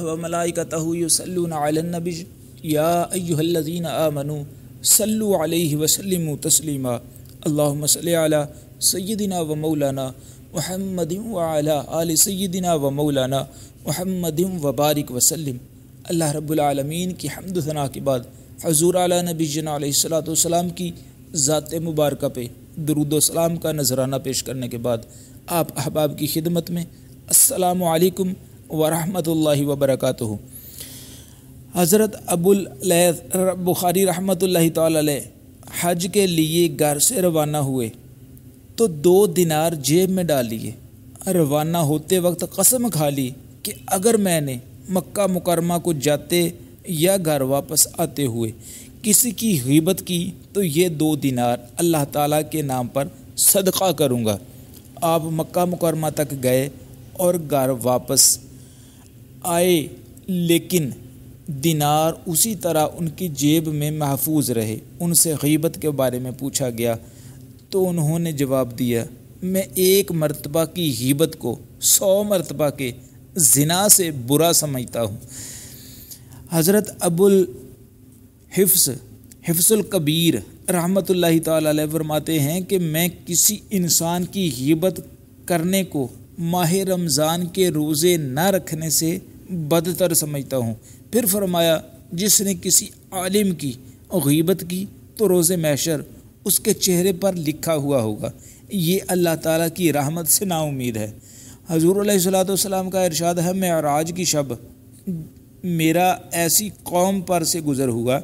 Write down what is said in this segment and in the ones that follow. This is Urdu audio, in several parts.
وملائکتہ یصلون علی النبی یا ایھا الذین آمنوا صلوا علیہ وسلموا تسلیما اللہم صل علی سیدنا و مولانا محمد وعلی آل سیدنا و مولانا محمد وبارک وسلم۔ اللہ رب العالمین کی حمد و ثنا کے بعد حضور علی نبی جنا علیہ الصلوۃ والسلام کی ذات مبارکہ پہ درود و سلام کا نذرانہ پیش کرنے کے بعد آپ احباب کی خدمت میں السلام علیکم ورحمۃ اللہ وبرکاتہ۔ حضرت ابو اللیث بخاری رحمۃ اللہ تعالی علیہ حج کے لیے گھر سے روانہ ہوئے تو 2 دینار جیب میں ڈال لیے۔ روانہ ہوتے وقت قسم کھا لی کہ اگر میں نے مکہ مکرمہ کو جاتے یا گھر واپس آتے ہوئے کسی کی غیبت کی تو یہ 2 دینار اللہ تعالیٰ کے نام پر صدقہ کروں گا۔ آپ مکہ مکرمہ تک گئے اور گھر واپس آئے، لیکن دینار اسی طرح ان کی جیب میں محفوظ رہے۔ ان سے غیبت کے بارے میں پوچھا گیا تو انہوں نے جواب دیا، میں 1 مرتبہ کی غیبت کو 100 مرتبہ کے زنا سے برا سمجھتا ہوں۔ حضرت ابو حفظ الکبیر رحمۃ اللہ تعالی علیہ فرماتے ہیں کہ میں کسی انسان کی غیبت کرنے کو ماہ رمضان کے روزے نہ رکھنے سے بدتر سمجھتا ہوں۔ پھر فرمایا، جس نے کسی عالم کی غیبت کی تو روز محشر اس کے چہرے پر لکھا ہوا ہوگا۔ یہ اللہ تعالیٰ کی رحمت سے نا امید ہے۔ حضور علیہ الصلوۃ والسلام کا ارشاد ہے، معراج کی شب میرا ایسی قوم پر سے گزر ہوا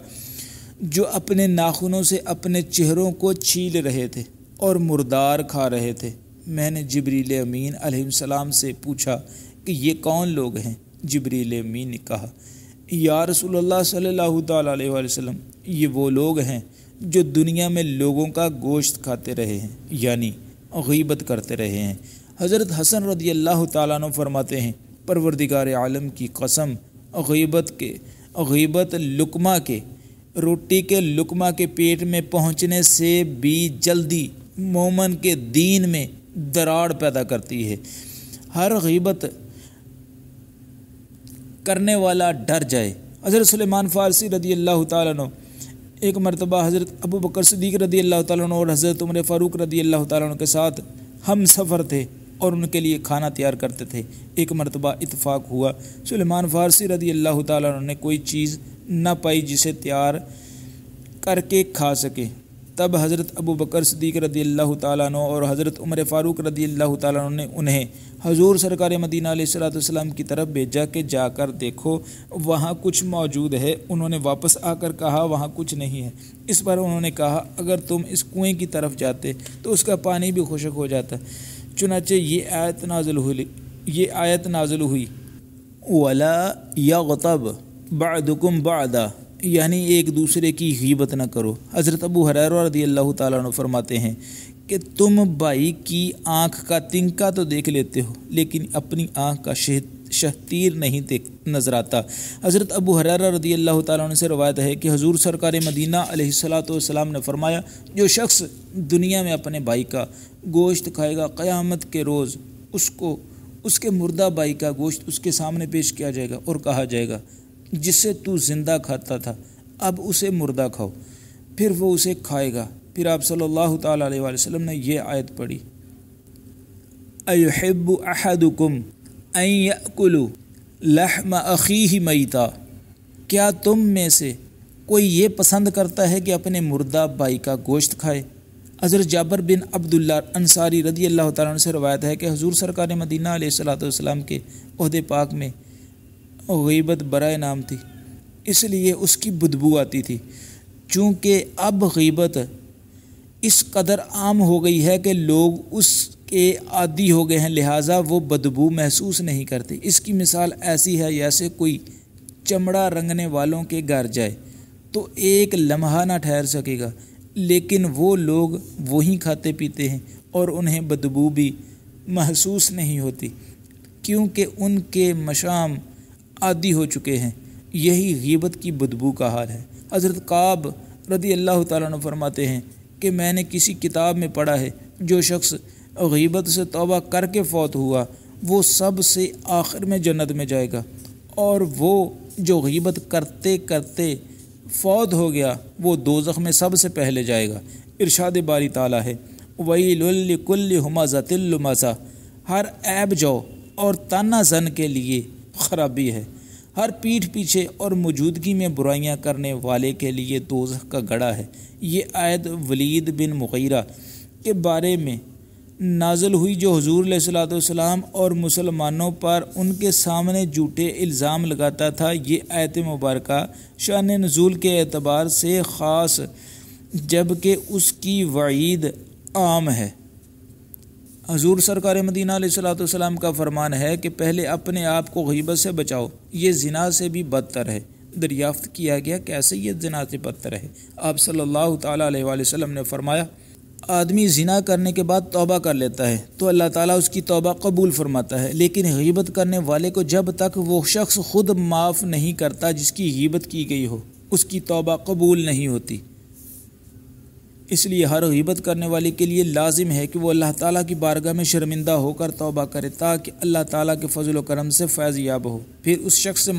جو اپنے ناخنوں سے اپنے چہروں کو چھیل رہے تھے اور مردار کھا رہے تھے۔ میں نے جبریل امین علیہ السلام سے پوچھا کہ یہ کون لوگ ہیں؟ جبریل امین نے کہا، یا رسول اللہ صلی اللہ تعالیٰ علیہ وآلہ وسلم، یہ وہ لوگ ہیں جو دنیا میں لوگوں کا گوشت کھاتے رہے ہیں، یعنی غیبت کرتے رہے ہیں۔ حضرت حسن رضی اللہ تعالیٰ عنہ فرماتے ہیں، پروردگار عالم کی قسم، غیبت لقمہ کے روٹی کے لقمہ کے پیٹ میں پہنچنے سے بھی جلدی مومن کے دین میں دراڑ پیدا کرتی ہے۔ ہر غیبت کرنے والا ڈر جائے۔ حضرت سلیمان فارسی رضی اللہ تعالیٰ عنہ ایک مرتبہ حضرت ابو بکر صدیق رضی اللہ تعالیٰ عنہ اور حضرت عمر فاروق رضی اللہ تعالیٰ عنہ کے ساتھ ہم سفر تھے اور ان کے لیے کھانا تیار کرتے تھے۔ ایک مرتبہ اتفاق ہوا، سلیمان فارسی رضی اللہ تعالیٰ عنہ نے کوئی چیز نہ پائی جسے تیار کر کے کھا سکے۔ تب حضرت ابو بکر صدیق رضی اللہ تعالیٰ عنہ اور حضرت عمر فاروق رضی اللہ تعالیٰ عنہ نے انہیں حضور سرکار مدینہ علیہ الصلوۃ والسلام کی طرف بھیجا کہ جا کر دیکھو وہاں کچھ موجود ہے۔ انہوں نے واپس آ کر کہا وہاں کچھ نہیں ہے۔ اس پر انہوں نے کہا، اگر تم اس کنویں کی طرف جاتے تو اس کا پانی بھی خشک ہو جاتا۔ چنانچہ یہ آیت نازل ہوئی وَلَا يَغْتَبْ بَعْضُكُمْ بَعْضًا، یعنی ایک دوسرے کی غیبت نہ کرو۔ حضرت ابو ہریرہ رضی اللہ تعالیٰ عنہ فرماتے ہیں کہ تم بھائی کی آنکھ کا تنکا تو دیکھ لیتے ہو لیکن اپنی آنکھ کا شہتیر نہیں نظر آتا۔ حضرت ابو ہریرہ رضی اللہ تعالیٰ عنہ سے روایت ہے کہ حضور سرکار مدینہ علیہ الصلوۃ والسلام نے فرمایا، جو شخص دنیا میں اپنے بھائی کا گوشت کھائے گا، قیامت کے روز اس کے مردہ بھائی کا گوشت اس کے سامنے پیش کیا جائے گا اور کہا جائے گا، جس سے تو زندہ کھاتا تھا اب اسے مردہ کھاؤ۔ پھر وہ اسے کھائے گا۔ پھر آپ صلی اللہ تعالیٰ علیہ وآلہ وسلم نے یہ آیت پڑھی، أَيُحِبُّ أَحَدُكُمْ أَن يَأْكُلُ لَحْمَ أَخِيهِ مَيْتًا، کیا تم میں سے کوئی یہ پسند کرتا ہے کہ اپنے مردہ بھائی کا گوشت کھائے؟ حضرت جابر بن عبداللہ انصاری رضی اللہ تعالیٰ عنہ سے روایت ہے کہ حضور سرکار مدینہ علیہ الصلوۃ والسلام کے عہد پاک میں غیبت برائے نام تھی، اس لیے اس کی بدبو آتی تھی۔ چونکہ اب غیبت اس قدر عام ہو گئی ہے کہ لوگ اس کے عادی ہو گئے ہیں، لہٰذا وہ بدبو محسوس نہیں کرتے۔ اس کی مثال ایسی ہے جیسے کوئی چمڑا رنگنے والوں کے گھر جائے تو ایک لمحہ نہ ٹھہر سکے گا، لیکن وہ لوگ وہیں کھاتے پیتے ہیں اور انہیں بدبو بھی محسوس نہیں ہوتی کیونکہ ان کے مشام عادی ہو چکے ہیں۔ یہی غیبت کی بدبو کا حال ہے۔ حضرت کعب رضی اللہ تعالیٰ عنہ فرماتے ہیں کہ میں نے کسی کتاب میں پڑھا ہے، جو شخص غیبت سے توبہ کر کے فوت ہوا وہ سب سے آخر میں جنت میں جائے گا اور وہ جو غیبت کرتے کرتے فوت ہو گیا وہ دوزخ میں سب سے پہلے جائے گا۔ ارشاد باری تعالیٰ ہے وَيْلٌ لِكُلِّ ہُمَزَةٍ لُمَزَةٍ، ہر عیب جو اور طعنہ زن کے لیے خرابی ہے، ہر پیٹھ پیچھے اور موجودگی میں برائیاں کرنے والے کے لیے دوزخ کا گڑھا ہے۔ یہ آیت ولید بن مغیرہ کے بارے میں نازل ہوئی جو حضور علیہ الصلوۃ والسلام اور مسلمانوں پر ان کے سامنے جھوٹے الزام لگاتا تھا۔ یہ آیت مبارکہ شان نزول کے اعتبار سے خاص جبکہ اس کی وعید عام ہے۔ حضور سرکار مدینہ علیہ الصلوۃ والسلام کا فرمان ہے کہ پہلے اپنے آپ کو غیبت سے بچاؤ، یہ زنا سے بھی بدتر ہے۔ دریافت کیا گیا کیسے یہ زنا سے بدتر ہے؟ آپ صلی اللہ تعالیٰ علیہ وآلہ وسلم نے فرمایا آدمی زنا کرنے کے بعد توبہ کر لیتا ہے تو اللہ تعالیٰ اس کی توبہ قبول فرماتا ہے، لیکن غیبت کرنے والے کو جب تک وہ شخص خود معاف نہیں کرتا جس کی غیبت کی گئی ہو اس کی توبہ قبول نہیں ہوتی۔ اس لیے ہر غیبت کرنے والے کے لیے لازم ہے کہ وہ اللہ تعالیٰ کی بارگاہ میں شرمندہ ہو کر توبہ کرے تاکہ اللہ تعالیٰ کے فضل و کرم سے فیض یاب ہو، پھر اس شخص سے